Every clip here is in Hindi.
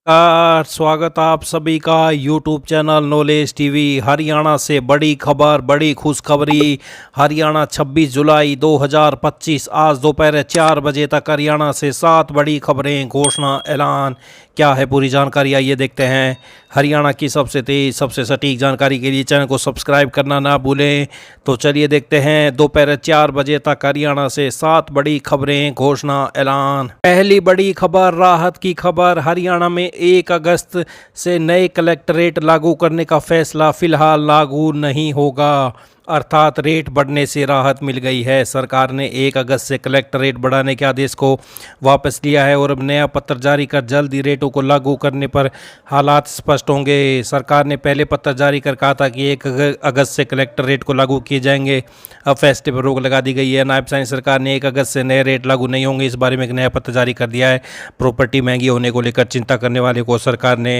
स्वागत आप सभी का YouTube channel knowledge TV. Haryana से बड़ी खबर, बड़ी खुशखबरी। हरियाणा 26 जुलाई 2025 आज दोपहर 4 बजे तक हरियाणा से 7 बड़ी खबरें, घोषणा, ऐलान। क्या है पूरी जानकारी, आइए देखते हैं। हरियाणा की सबसे तेज, सबसे सटीक जानकारी के लिए चैनल को सब्सक्राइब करना ना भूलें। तो चलिए देखते हैं। दोपहर 4 बजे तक हरियाणा से 7 बड़ी खबरें, घोषणा, ऐलान। पहली बड़ी खबर, राहत की खबर। हरियाणा में 1 अगस्त से नए कलेक्टरेट लागू करने का फैसला फिलहाल लागू नहीं होगा, अर्थात रेट बढ़ने से राहत मिल गई है। सरकार ने 1 अगस्त से कलेक्टर रेट बढ़ाने के आदेश को वापस लिया है और अब नया पत्र जारी कर जल्द ही रेटों को लागू करने पर हालात स्पष्ट होंगे। सरकार ने पहले पत्र जारी कर कहा था कि 1 अगस्त से कलेक्टर रेट को लागू किए जाएंगे। अब फैसले पर रोक लगा दी गई है। नायब साइंस सरकार ने 1 अगस्त से नए रेट लागू नहीं होंगे, इस बारे में एक नया पत्र जारी कर दिया है। प्रॉपर्टी महंगी होने को लेकर चिंता करने वाले को सरकार ने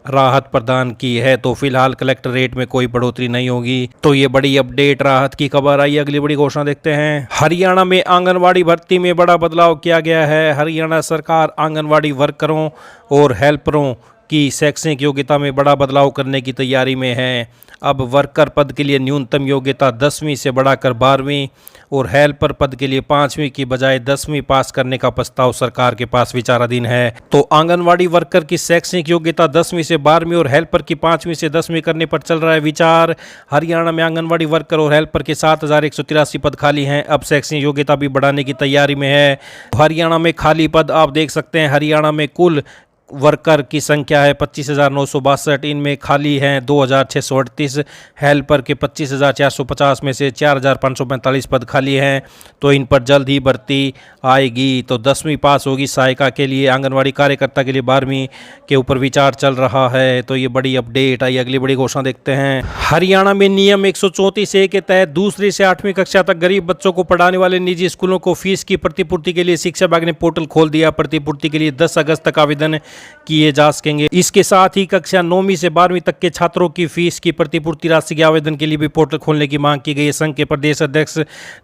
राहत प्रदान की है। तो फिलहाल कलेक्टर रेट में कोई बढ़ोतरी नहीं होगी। तो ये बड़ी अपडेट, राहत की खबर। आइए अगली बड़ी घोषणा देखते हैं। हरियाणा में आंगनवाड़ी भर्ती में बड़ा बदलाव किया गया है। हरियाणा सरकार आंगनवाड़ी वर्करों और हेल्परों की शैक्षणिक योग्यता में बड़ा बदलाव करने की तैयारी में है। अब वर्कर पद के लिए न्यूनतम योग्यता 10वीं से बढ़ाकर 12वीं और हेल्पर पद के लिए 5वीं की बजाय 10वीं पास करने का प्रस्ताव सरकार के पास विचाराधीन है। तो आंगनवाड़ी वर्कर की शैक्षणिक योग्यता 10वीं से 12वीं और हेल्पर की 5वीं से 10वीं करने पर चल रहा है विचार। हरियाणा में आंगनवाड़ी वर्कर और हेल्पर के 7183 पद खाली हैं। अब शैक्षणिक योग्यता भी बढ़ाने की तैयारी में है। हरियाणा में खाली पद आप देख सकते हैं। हरियाणा में कुल वर्कर की संख्या है 25,962, इनमें खाली हैं 2,638। हेल्पर के 25,450 में से 4,545 पद खाली हैं। तो इन पर जल्द ही भर्ती आएगी। तो 10वीं पास होगी सहायिका के लिए, आंगनवाड़ी कार्यकर्ता के लिए 12वीं के ऊपर विचार चल रहा है। तो ये बड़ी अपडेट आई। अगली बड़ी घोषणा देखते हैं। हरियाणा में नियम 134A के तहत दूसरी से 8वीं कक्षा तक गरीब बच्चों को पढ़ाने वाले निजी स्कूलों को फीस की प्रतिपूर्ति के लिए शिक्षा विभाग ने पोर्टल खोल दिया। प्रतिपूर्ति के लिए 10 अगस्त तक आवेदन किए जा सकेंगे। इसके साथ ही कक्षा 9वीं से 12वीं तक के छात्रों की फीस की प्रतिपूर्ति राशि के आवेदन के लिए भी पोर्टल खोलने की मांग की गई है। संघ के प्रदेश अध्यक्ष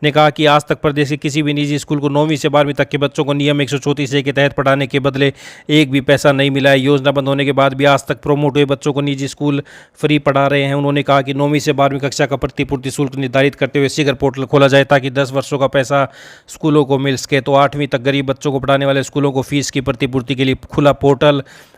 ने कहा कि आज तक प्रदेश के किसी भी निजी स्कूल को 9वीं से 12वीं तक के बच्चों को नियम 134A के तहत पढ़ाने के बदले एक भी पैसा नहीं मिला है। योजना बंद होने के बाद भी आज तक प्रोमोट हुए बच्चों को निजी स्कूल फ्री पढ़ा रहे हैं। उन्होंने कहा कि 9वीं से 12वीं कक्षा का प्रतिपूर्ति शुल्क निर्धारित करते हुए शीघ्र पोर्टल खोला जाए ताकि 10 वर्षों का पैसा स्कूलों को मिल सके। तो 8वीं तक गरीब बच्चों को पढ़ाने वाले स्कूलों को फीस की प्रतिपूर्ति के लिए खुला पोर्टल।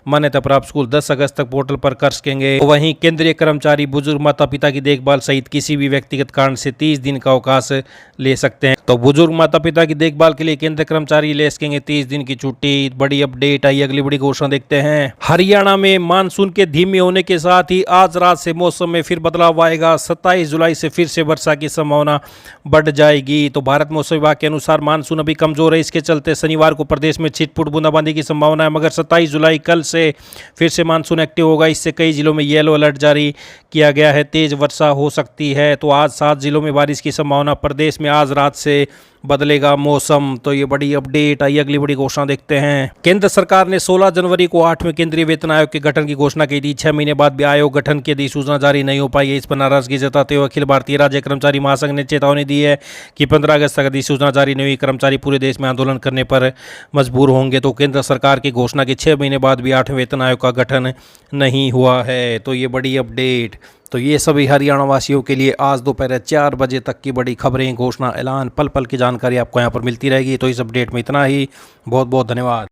मान्यता प्राप्त स्कूल 10 अगस्त तक पोर्टल पर कर सकेंगे। वहीं केंद्रीय कर्मचारी बुजुर्ग माता पिता की देखभाल सहित किसी भी व्यक्तिगत कारण से 30 दिन का अवकाश ले सकते हैं। तो बुजुर्ग माता पिता की देखभाल के लिए केंद्रीय कर्मचारी ले सकेंगे 30 दिन की छुट्टी। बड़ी अपडेट आई। अगली बड़ी घोषणा देखते हैं। हरियाणा में मानसून के धीमे होने के साथ ही आज रात से मौसम में फिर बदलाव आएगा। 27 जुलाई से फिर से वर्षा की संभावना बढ़ जाएगी। तो भारत मौसम विभाग के अनुसार मानसून अभी कमजोर है, इसके चलते शनिवार को प्रदेश में छिटपुट बूंदाबांदी की संभावना है। मगर 27 जुलाई कल से फिर से मानसून एक्टिव होगा। इससे कई जिलों में येलो अलर्ट जारी किया गया है, तेज वर्षा हो सकती है। तो आज 7 जिलों में बारिश की संभावना। प्रदेश में आज रात से बदलेगा मौसम। तो ये बड़ी अपडेट आई। अगली बड़ी घोषणा देखते हैं। केंद्र सरकार ने 16 जनवरी को 8वें केंद्रीय वेतन आयोग के गठन की घोषणा की थी। 6 महीने बाद भी आयोग गठन की अधिसूचना जारी नहीं हो पाई है। इस पर नाराजगी जताते हुए अखिल भारतीय राज्य कर्मचारी महासंघ ने चेतावनी दी है कि 15 अगस्त तक अधिसूचना जारी नहीं हुई कर्मचारी पूरे देश में आंदोलन करने पर मजबूर होंगे। तो केंद्र सरकार की घोषणा के 6 महीने बाद भी 8वें वेतन आयोग का गठन नहीं हुआ है। तो ये बड़ी अपडेट। तो ये सभी हरियाणा वासियों के लिए आज दोपहर 4 बजे तक की बड़ी खबरें, घोषणा, ऐलान, पल पल की जानकारी आपको यहाँ पर मिलती रहेगी। तो इस अपडेट में इतना ही। बहुत बहुत धन्यवाद।